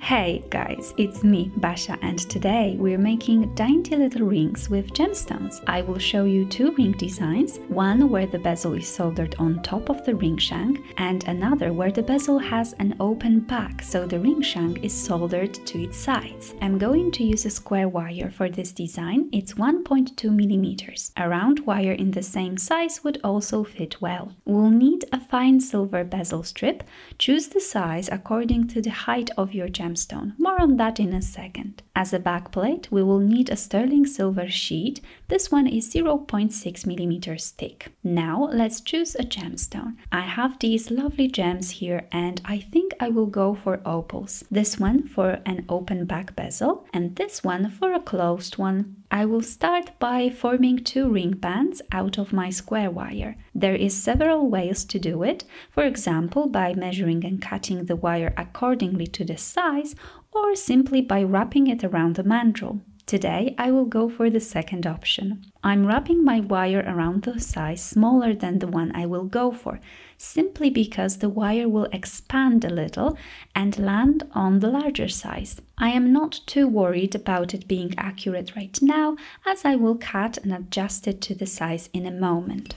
Hey guys, it's me, Basha, and today we're making dainty little rings with gemstones. I will show you two ring designs, one where the bezel is soldered on top of the ring shank and another where the bezel has an open back, so the ring shank is soldered to its sides. I'm going to use a square wire for this design. It's 1.2 millimeters. A round wire in the same size would also fit well. We'll need a fine silver bezel strip. Choose the size according to the height of your gemstone. More on that in a second. As a backplate, we will need a sterling silver sheet. This one is 0.6 millimeters thick. Now let's choose a gemstone. I have these lovely gems here and I think I will go for opals. This one for an open back bezel and this one for a closed one. I will start by forming two ring bands out of my square wire. There is several ways to do it, for example by measuring and cutting the wire accordingly to the size or simply by wrapping it around the mandrel. Today I will go for the second option. I'm wrapping my wire around the size smaller than the one I will go for, simply because the wire will expand a little and land on the larger size. I am not too worried about it being accurate right now, as I will cut and adjust it to the size in a moment.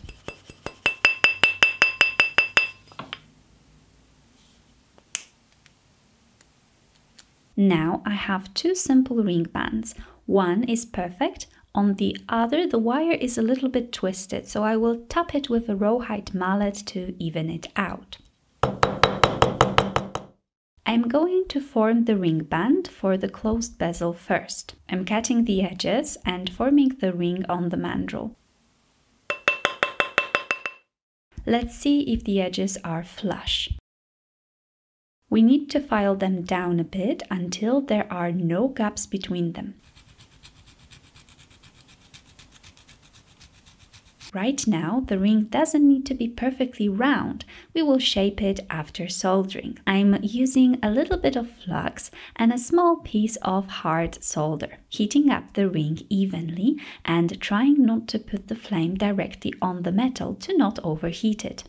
Now I have two simple ring bands. One is perfect, on the other the wire is a little bit twisted, so I will tap it with a rawhide mallet to even it out. I'm going to form the ring band for the closed bezel first. I'm cutting the edges and forming the ring on the mandrel. Let's see if the edges are flush. We need to file them down a bit until there are no gaps between them. Right now, the ring doesn't need to be perfectly round. We will shape it after soldering. I'm using a little bit of flux and a small piece of hard solder, heating up the ring evenly and trying not to put the flame directly on the metal to not overheat it.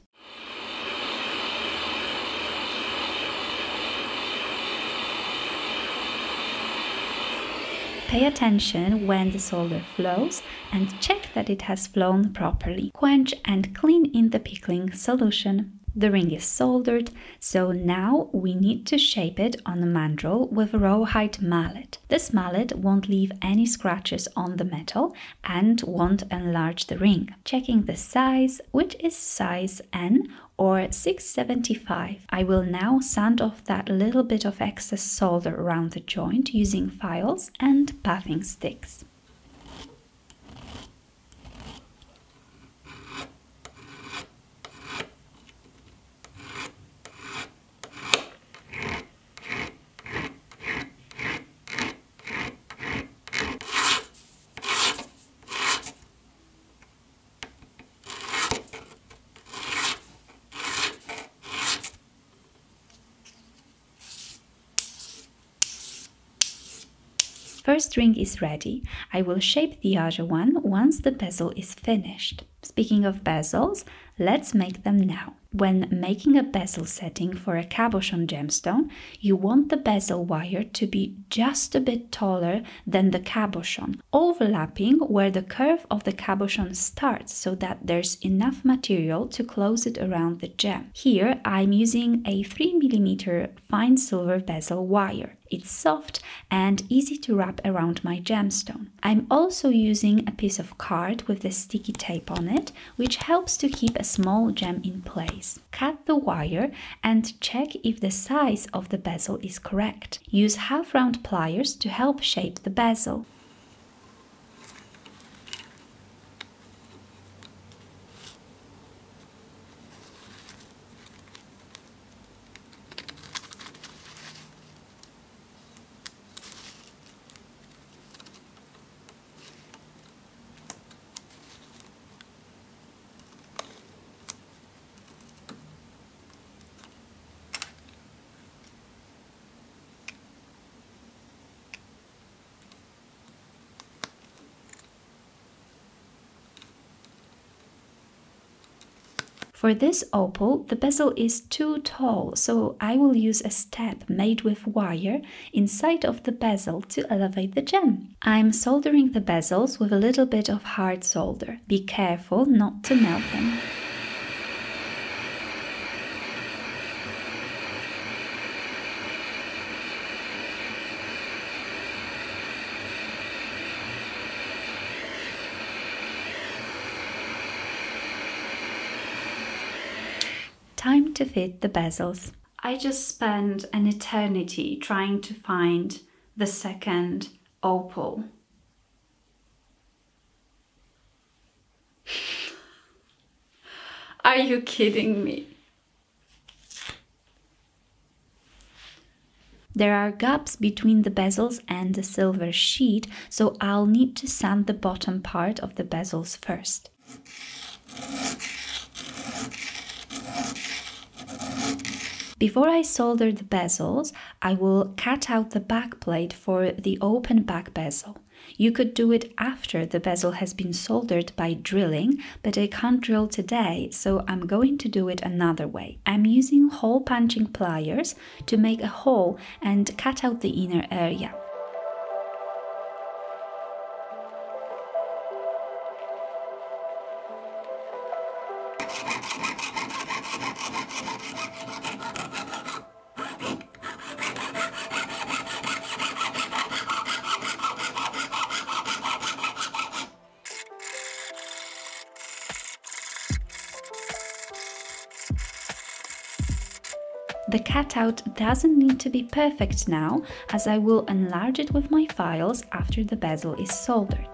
Pay attention when the solder flows and check that it has flown properly. Quench and clean in the pickling solution. The ring is soldered, so now we need to shape it on the mandrel with a rawhide mallet. This mallet won't leave any scratches on the metal and won't enlarge the ring. Checking the size, which is size N or 675. I will now sand off that little bit of excess solder around the joint using files and pathing sticks. First ring is ready. I will shape the other one once the bezel is finished. Speaking of bezels, let's make them now. When making a bezel setting for a cabochon gemstone, you want the bezel wire to be just a bit taller than the cabochon, overlapping where the curve of the cabochon starts so that there's enough material to close it around the gem. Here I'm using a 3 mm fine silver bezel wire. It's soft and easy to wrap around my gemstone. I'm also using a piece of card with the sticky tape on it, which helps to keep a small gem in place. Cut the wire and check if the size of the bezel is correct. Use half-round pliers to help shape the bezel. For this opal, the bezel is too tall, so I will use a step made with wire inside of the bezel to elevate the gem. I'm soldering the bezels with a little bit of hard solder. Be careful not to melt them. Time to fit the bezels. I just spent an eternity trying to find the second opal. Are you kidding me? There are gaps between the bezels and the silver sheet, so I'll need to sand the bottom part of the bezels first. Before I solder the bezels, I will cut out the back plate for the open back bezel. You could do it after the bezel has been soldered by drilling, but I can't drill today, so I'm going to do it another way. I'm using hole punching pliers to make a hole and cut out the inner area. The cutout doesn't need to be perfect now, as I will enlarge it with my files after the bezel is soldered.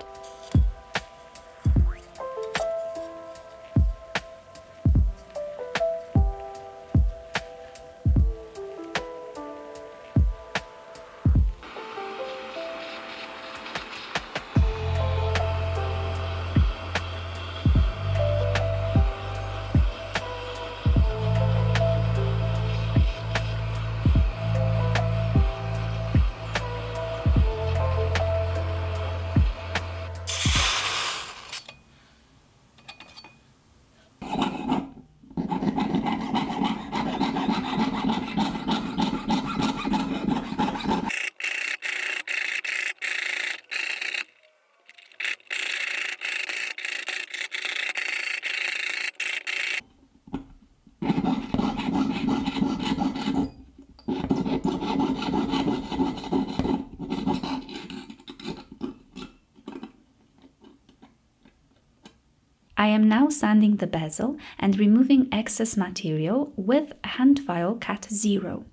I am now sanding the bezel and removing excess material with a hand file cut 0.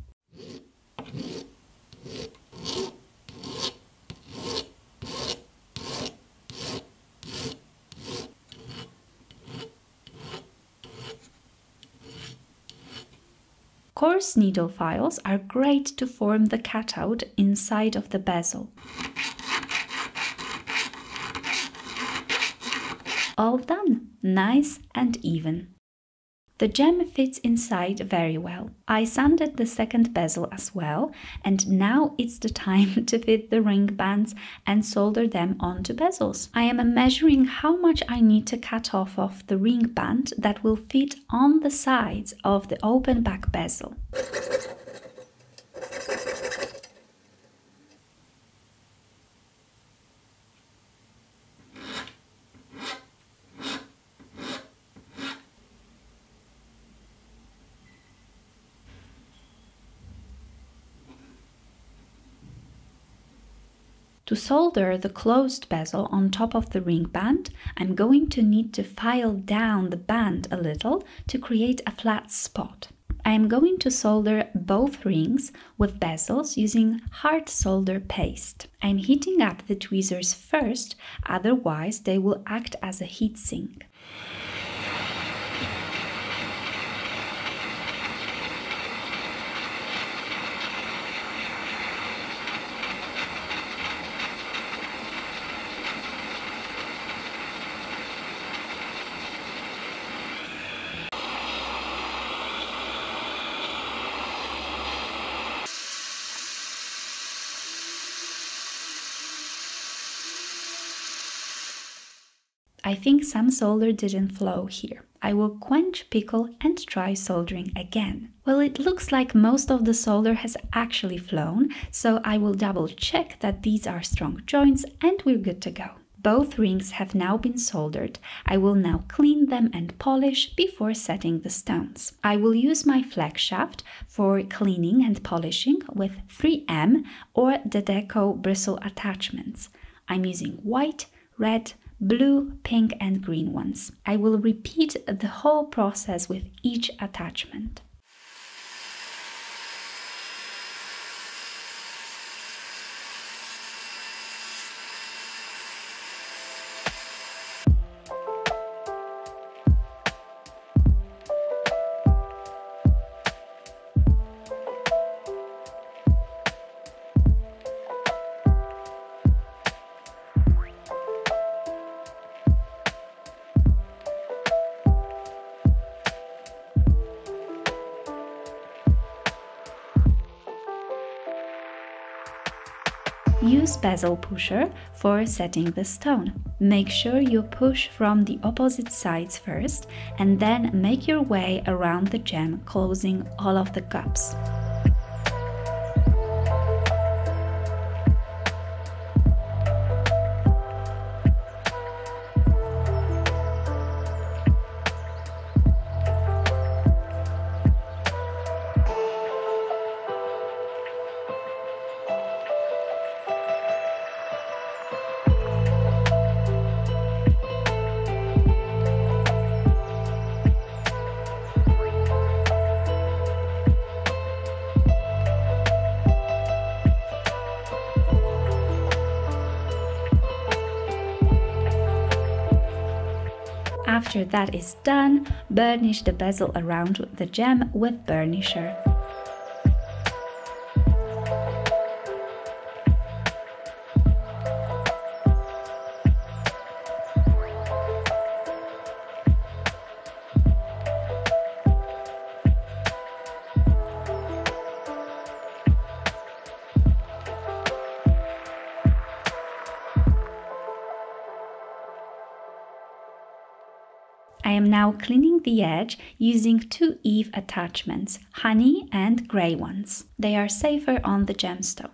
Coarse needle files are great to form the cutout inside of the bezel. All done, nice and even. The gem fits inside very well. I sanded the second bezel as well, and now it's the time to fit the ring bands and solder them onto bezels. I am measuring how much I need to cut off of the ring band that will fit on the sides of the open back bezel. To solder the closed bezel on top of the ring band, I'm going to need to file down the band a little to create a flat spot. I am going to solder both rings with bezels using hard solder paste. I'm heating up the tweezers first, otherwise they will act as a heat sink. I think some solder didn't flow here. I will quench, pickle and try soldering again. Well, it looks like most of the solder has actually flown, so I will double check that these are strong joints and we're good to go. Both rings have now been soldered. I will now clean them and polish before setting the stones. I will use my flex shaft for cleaning and polishing with 3M or the Deco bristle attachments. I'm using white, red, blue, pink and green ones. I will repeat the whole process with each attachment. Use bezel pusher for setting the stone. Make sure you push from the opposite sides first and then make your way around the gem, closing all of the gaps. After that is done, burnish the bezel around the gem with burnisher. I am now cleaning the edge using two Eve attachments, honey and grey ones. They are safer on the gemstone.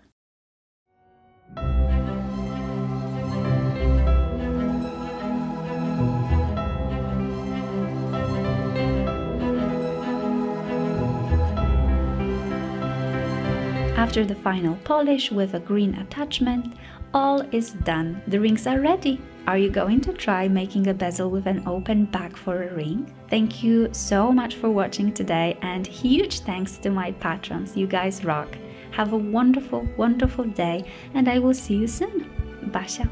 After the final polish with a green attachment, all is done. The rings are ready. Are you going to try making a bezel with an open back for a ring? Thank you so much for watching today and huge thanks to my patrons. You guys rock. Have a wonderful, wonderful day and I will see you soon. Basia.